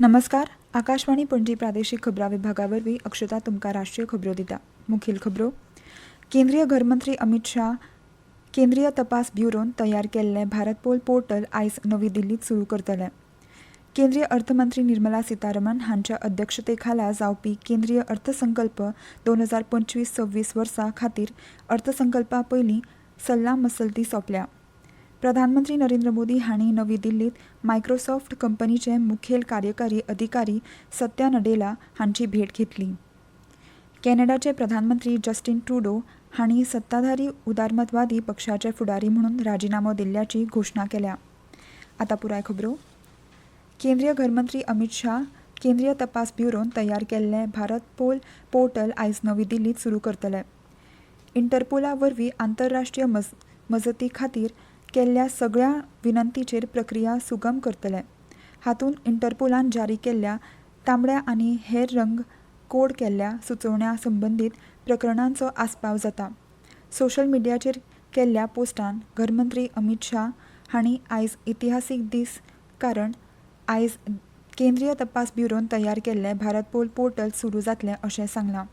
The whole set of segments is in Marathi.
नमस्कार. आकाशवाणी पणजी प्रादेशीक खबरां विभागावरवीं अक्षता तुमकां राष्ट्रीय खबरो दिता. मुखेल खबरो. केंद्रीय घरमंत्री अमित शाह केंद्रीय तपास ब्युरोन तयार केल्लें भारत पोल पोर्टल आयज नवी दिल्लीत सुरू करतले. केंद्रीय अर्थमंत्री निर्मला सीतारामन हांच्या अध्यक्षतेखाला जावपी केंद्रीय अर्थसंकल्प 2025-26 वर्सा खातीर अर्थसंकल्पा पयलीं सल्ला मसलती सोंपल्या. प्रधानमंत्री नरेंद्र मोदी हांणी नवी दिल्लीत मायक्रोसॉफ्ट कंपनीचे मुखेल कार्यकारी अधिकारी सत्या नडेला हांची भेट घेतली. कॅनडाचे प्रधानमंत्री जस्टिन ट्रुडो हांणी सत्ताधारी उदारमतवादी पक्षाचे फुडारी म्हणून राजिनामो दिल्ल्याची घोशणा केल्या. आतां पुराय खबरो. केंद्रीय घरमंत्री अमित शाह केंद्रीय तपास ब्युरोन तयार केल्लें भारत पोल पोर्टल आयज नवी दिल्लीत सुरू करतले. इंटरपोला वरवीं आंतरराष्ट्रीय मजती खातीर केल्ल्या सगळ्या विनंतींचेर प्रक्रिया सुगम करतले. हातूंत इंटरपोलान जारी केल्ल्या तांबड्या आनी हेर रंग कोड केल्ल्या सुचोवण्या संबंदीत प्रकरणांचो आस्पाव जाता. सोशल मिडियाचेर केल्ल्या पोस्टान घरमंत्री अमित शाह हांणी आयज इतिहासीक दीस कारण आयज केंद्रीय तपास ब्युरोन तयार केल्लें भारत पोल पोर्टल सुरू जातलें अशें सांगलां.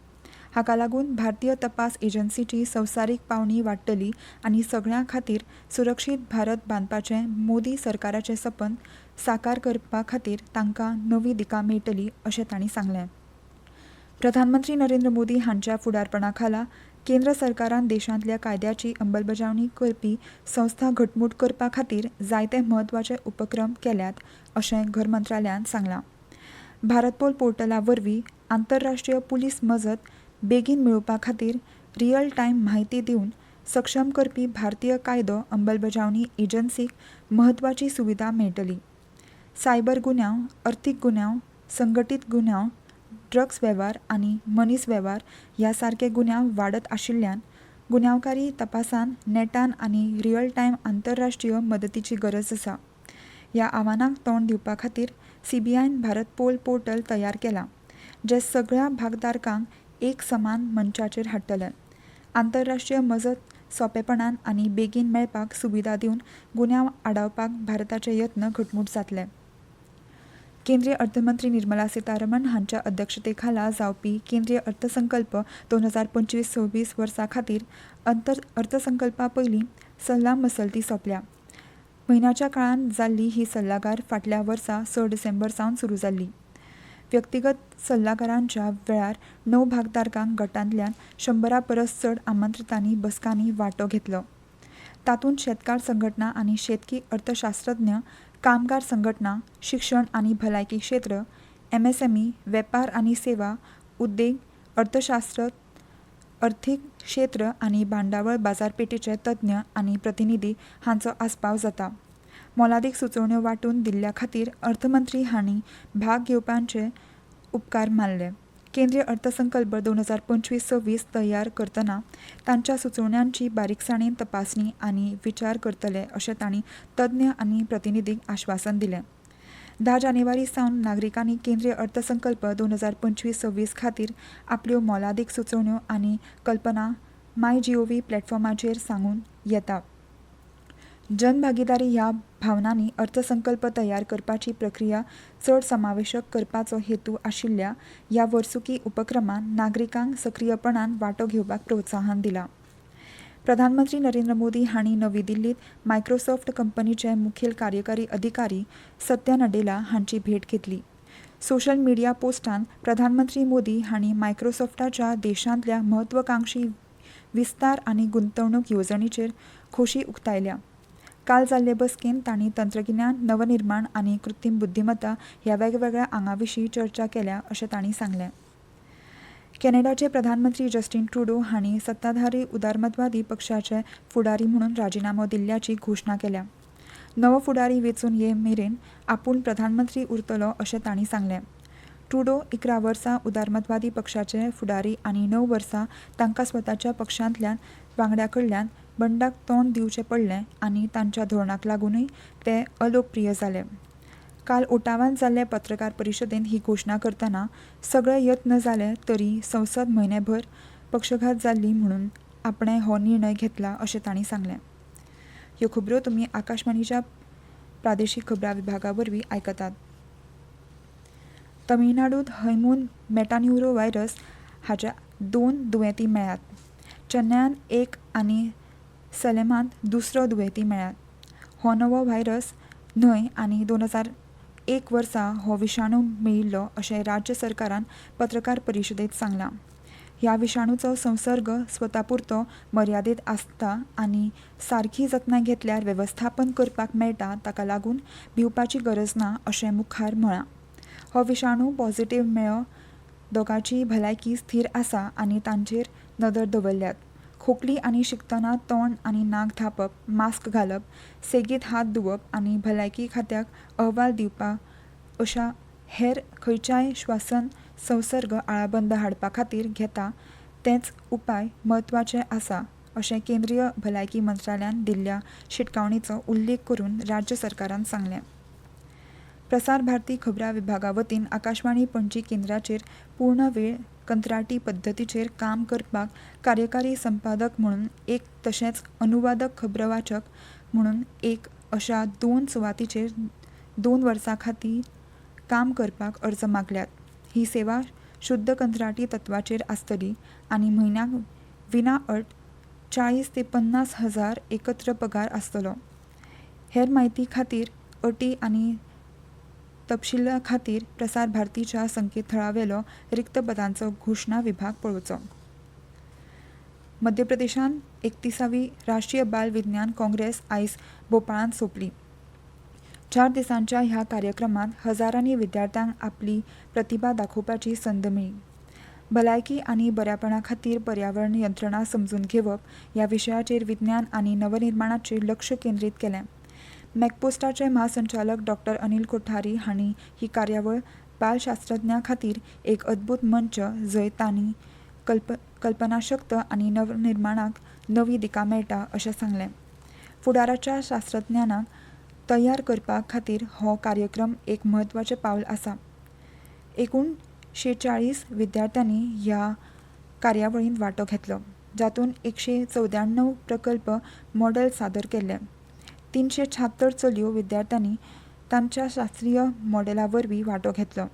हाका लागून भारतीय तपास एजन्सीची संवसारीक पावणी वाडटली आनी सगळ्यां खातीर सुरक्षीत भारत बांदपाचें मोदी सरकाराचें सपन साकार करपा खातीर तांकां नवी दिका मेळटली अशें तांणी सांगलें. प्रधानमंत्री नरेंद्र मोदी हांच्या फुडारपणा खाला केंद्र सरकारान देशांतल्या कायद्याची अंमलबजावणी करपी संस्था घटमूट करपा खातीर जायते म्हत्वाचे उपक्रम केल्यात अशें घर मंत्रालयान सांगलां. भारत पोल पोर्टला वरवीं आंतरराष्ट्रीय पुलीस मजत बेगीन मेळोवपा खातीर रियल टायम म्हायती दिवन सक्षम करपी भारतीय कायदो अंमलबजावणी एजन्सीक म्हत्वाची सुविधा मेळटली. सायबर गुन्यांव, अर्थीक गुन्यांव, संघटीत गुन्यांव, ड्रग्स वेव्हार आनी मनीस वेव्हार ह्या सारके गुन्यांव वाडत आशिल्ल्यान गुन्यांवकारी तपासान नेटान आनी रियल टायम आंतरराष्ट्रीय मदतीची गरज आसा. ह्या आव्हानाक तोंड दिवपा खातीर सीबीआयन भारत पोल पोर्टल तयार केलां, जे सगळ्या भागधारकांक एक समान मंचाचेर हाडटले. आंतरराष्ट्रीय मजत सोंपेपणान आनी बेगीन मेळपाक सुविधा दिवन गुन्यांव आडावपाक भारताचे यत्न घटमूट जातले. केंद्रीय अर्थमंत्री निर्मला सीतारामन हांच्या अध्यक्षतेखाला जावपी केंद्रीय अर्थसंकल्प 2025-26 वर्सा खातीर अर्थसंकल्पा पयलीं सल्ला मसलती सोंपल्या. म्हयन्याच्या काळान जाल्ली ही सल्लागार फाटल्या वर्सा 6 डिसेंबर सावन सुरू जाल्ली. व्यक्तिगत सल्लागारांच्या वेळार 9 भागधारकांक गटांतल्यान 100 परस चड आमंत्रितांनी बसकांनी वांटो घेतलो. तातूंत शेतकार संघटना आनी शेतकी अर्थशास्त्रज्ञ, कामगार संघटना, शिक्षण आनी भलायकी क्षेत्र, MSME, वेपार आनी सेवा, उद्देग, अर्थशास्त्र, अर्थीक क्षेत्र आनी भांडावळ बाजारपेठेचे तज्ञ आनी प्रतिनिधी हांचो आस्पाव जाता. मोलादीक सुचोवण्यो वांटून दिल्ल्या खातीर अर्थमंत्री हांणी भाग घेवप्यांचे उपकार मानले. केंद्रीय अर्थसंकल्प 2025-26 तयार करतना तांच्या सुचोवण्यांची बारीकसाणेन तपासणी आनी विचार करतले अशें तांणी तज्ञ आनी प्रतिनिधींक आश्वासन दिलें. 10 जानेवारी सावन नागरिकांनी केंद्रीय अर्थसंकल्प 2025-26 खातीर आपल्यो मोलादीक सुचोवण्यो आनी कल्पना MyGov प्लॅटफॉर्माचेर सांगून येता. जनभागीदारी ह्या भावनांनी अर्थसंकल्प तयार करपाची प्रक्रिया चड समावेशक करपाचो हेतू आशिल्ल्या ह्या वर्सुकी उपक्रमान नागरिकांक सक्रीयपणान वांटो घेवपाक प्रोत्साहन दिलां. प्रधानमंत्री नरेंद्र मोदी हांणी नवी दिल्लीत मायक्रोसॉफ्ट कंपनीचे मुखेल कार्यकारी अधिकारी सत्या नडेला हांची भेट घेतली. सोशल मिडिया पोस्टान प्रधानमंत्री मोदी हांणी मायक्रोसॉफ्टाच्या देशांतल्या म्हत्वाकांक्षी विस्तार आनी गुंतवणूक येवजणेचेर खोशी उक्तायल्या. काल जाल्ले बसकेंत तांणी तंत्रगिन्यान, नवनिर्माण आनी कृत्रीम बुद्धिमत्ता ह्या वेगवेगळ्या आंगांविशीं चर्चा केल्या अशें तांणी सांगलें. कॅनडाचे प्रधानमंत्री जस्टिन ट्रुडो हांणी सत्ताधारी उदारमतवादी पक्षाचे फुडारी म्हणून राजिनामो दिल्ल्याची घोशणा केल्या. नवो फुडारी वेंचून ये मेरेन आपूण प्रधानमंत्री उरतलो अशें तांणी सांगलें. ट्रुडो 11 वर्सां उदारमतवादी पक्षाचे फुडारी आनी 9 वर्सां तांकां स्वताच्या पक्षांतल्या वांगड्यां कडल्यान बंडाक तोंड दिवचें पडलें आनी तांच्या धोरणाक लागूनय ते अलोकप्रिय जाले. काल ओटावांत जाल्ले पत्रकार परिशदेंत ही घोशणा करतना सगळे यत्न जाले तरी संसद म्हयनेभर पक्षघात जाल्ली म्हणून आपणे हो निर्णय घेतला अशें तांणी सांगलें. ह्यो खबरो तुमी आकाशवाणीच्या प्रादेशीक खबरां विभागा वरवीं आयकतात. तमिळनाडूत हैमून मेटान्युरो व्हायरस हाच्या 2 दुयेंती मेळ्ळ्यात. चेन्नयांत 1 आनी सलेमांत दुसरो दुयेंती मेळ्ळ्यात. हो नवो व्हायरस न्हय आनी 2001 वर्सा हो विशाणू मेळिल्लो अशें राज्य सरकारान पत्रकार परिशदेंत सांगलां. ह्या विशाणूचो संसर्ग स्वतापुरतो मर्यादीत आसता आनी सारकी जतनाय घेतल्यार वेवस्थापन करपाक मेळटा, ताका लागून भिवपाची गरज ना अशें मुखार म्हळां. हो विशाणू पॉझिटिव्ह मेळ्ळो. दोगांची भलायकी स्थिर आसा आनी तांचेर नदर दवरल्यात. खोकली आनी शिंकतना तोंड आनी नाक धांपप, मास्क घालप, सेगीत हात धुवप आनी भलायकी खात्याक अहवाल दिवप अशा हेर खंयच्याय श्वासन संसर्ग आळाबंद हाडपा खातीर घेता तेच उपाय म्हत्वाचे आसा अशें केंद्रीय भलायकी मंत्रालयान दिल्ल्या शिटकावणीचो उल्लेख करून राज्य सरकारान सांगलें. प्रसार भारती खबरां विभागा वतीन आकाशवाणी पणजी केंद्राचेर पूर्ण वेळ कंत्राटी पद्दतीचेर काम करपाक कार्यकारी संपादक म्हणून एक तशेंच अनुवादक खबरावाचक म्हणून एक अशा 2 सुवातींचेर 2 वर्सां खातीर काम करपाक अर्ज मागल्यात. ही सेवा शुद्ध कंत्राटी तत्वाचेर आसतली आनी म्हयन्याक विना अट 40 ते 50 हजार एकत्र पगार आसतलो. हेर म्हायती खातीर अटी आनी तपशिला खातीर प्रसार भारतीच्या संकेतथळावेलो रिक्त पदांचो घोशणा विभाग पळोवचो. मध्य प्रदेशांत 31वी राष्ट्रीय बाल विज्ञान काँग्रेस आयज भोपाळांत सोंपली. 4 दिसांच्या ह्या कार्यक्रमांत हजारांनी विद्यार्थ्यांक आपली प्रतिभा दाखोवपाची संद मेळ्ळी. भलायकी आनी बऱ्यापणा खातीर पर्यावरण यंत्रणा समजून घेवप ह्या विशयाचेर विज्ञान आनी नवनिर्माणाचेर लक्ष केंद्रीत केलें. मॅकपोस्टाचे महासंचालक डॉ. अनिल कोठारी हांणी ही कार्यावळ बालशास्त्रज्ञां खातीर एक अद्भुत मंच जंय तांणी कल्पनाशक्त आनी नवनिर्माणाक नवी दिका मेळटा अशें सांगलें. फुडाराच्या शास्त्रज्ञांक तयार करपा खातीर हो कार्यक्रम एक म्हत्वाचें पावल आसा. एकूण 46 विद्यार्थ्यांनी ह्या कार्यावळींत वांटो घेतलो, जातूंत 194 प्रकल्प मॉडेल सादर केल्ले. 376 चलयो विद्यार्थ्यांनी तांच्या शास्त्रीय मॉडेला वरवीं वांटो घेतलो.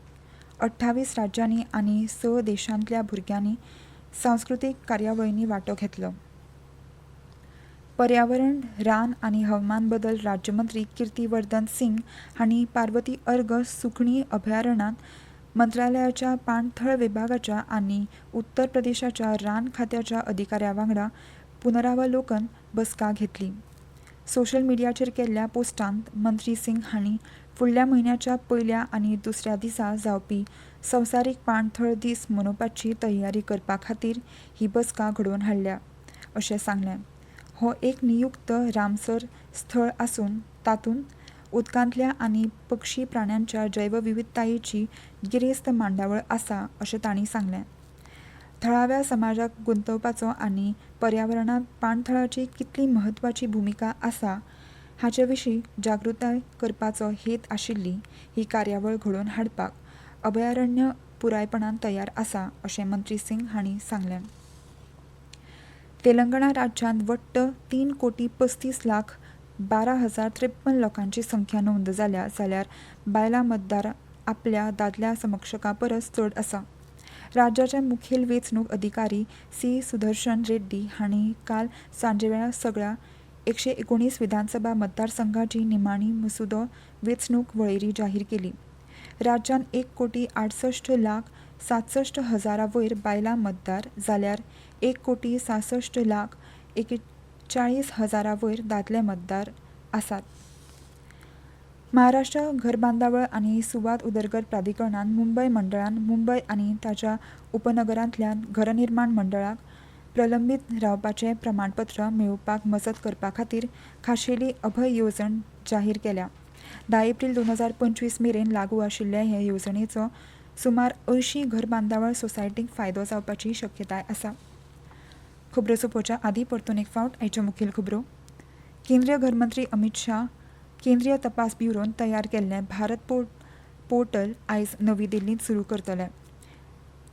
28 राज्यांनी आनी 6 देशांतल्या भुरग्यांनी सांस्कृतीक कार्यावळींनी वांटो घेतलो. पर्यावरण, रान आनी हवामान बदल राज्यमंत्री कीर्तिवर्धन सिंग हांणी पार्वती अर्ग सुकणी अभयारण्यांत मंत्रालयाच्या पाणथळ विभागाच्या आनी उत्तर प्रदेशाच्या रान खात्याच्या अधिकाऱ्यां वांगडा पुनरावलोकन बसका घेतली. सोशल मिडियाचेर केल्ल्या पोस्टांत मंत्री सिंग हांणी फुडल्या म्हयन्याच्या 1 आनी 2 दिसा जावपी संवसारीक पाणथळ दीस मनोवपाची तयारी करपा खातीर ही बसका घडोवन हाडल्या अशें सांगलें. हो एक नियुक्त रामसर स्थळ आसून तातूंत उदकांतल्या आनी पक्षी प्राण्यांच्या जैवविविधतायेची गिरेस्त मांडावळ आसा अशें तांणी सांगलें. थळाव्या समाजाक गुंतवपाचो आनी पर्यावरणांत पाणथळाची कितली म्हत्वाची भुमिका आसा हाचे विशीं जागृताय करपाचो हेत आशिल्ली ही कार्यावळ घडोवन हाडपाक अभयारण्य पुरायपणान तयार आसा अशें मंत्री सिंग हांणी सांगलें. तेलंगणा राज्यांत वट्ट 3,35,12,053 लोकांची संख्या नोंद जाल्या, जाल्यार बायलां मतदार आपल्या दादल्या समकक्षकां परस चड आसा. राज्याचे मुखेल वेंचणूक अधिकारी सी. सुदर्शन रेड्डी हांणी काल सांजेवेळा सगळ्या 119 विधानसभा मतदारसंघांची निमाणी मसुदो वेंचणूक वळेरी जाहीर केली. राज्यांत 1,68,67,000 वयर बायलां मतदार जाल्यार 1,66,41,000 वयर दादले मतदार आसात. महाराष्ट्र घर बांदावळ आनी सुवात उदरगत प्राधिकरणान मुंबय मंडळान मुंबय आनी ताच्या उपनगरांतल्या घरनिर्माण मंडळाक प्रलंबीत रावपाचें प्रमाणपत्र मेळोवपाक मजत करपा खातीर खाशेली अभय येवजण जाहीर केल्या. 10 एप्रिल 2025 मेरेन लागू आशिल्ले हे येवजणेचो सुमार 80 घर बांदावळ सोसायटींक फायदो जावपाची शक्यताय आसा. खबरो सोंपोवच्या आदीं परतून एक फावट आयच्यो मुखेल खबरो. केंद्रीय घरमंत्री अमित शाह केंद्रीय तपास ब्युरोन तयार केल्लें भारत पोर्टल आयज नवी दिल्लींत सुरू करतले.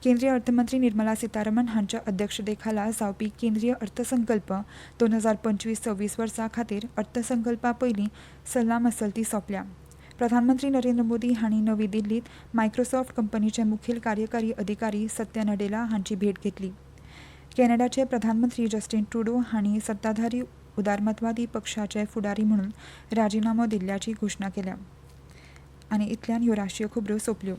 केंद्रीय अर्थमंत्री निर्मला सीतारामन हांच्या अध्यक्षतेखाला जावपी केंद्रीय अर्थसंकल्प 2025-26 वर्सा खातीर अर्थसंकल्पा पयलीं सल्लामसलती सोंपल्या. प्रधानमंत्री नरेंद्र मोदी हांणी नवी दिल्लीत मायक्रोसॉफ्ट कंपनीचे मुखेल कार्यकारी अधिकारी सत्या नडेला हांची भेट घेतली. कॅनडाचे प्रधानमंत्री जस्टिन ट्रुडो हांणी सत्ताधारी उदारमतवादी पक्षाचे फुडारी म्हणून राजीनामो दिल्ल्याची घोशणा केल्या. आनी इतल्यान ह्यो राष्ट्रीय खबरो सोंपल्यो.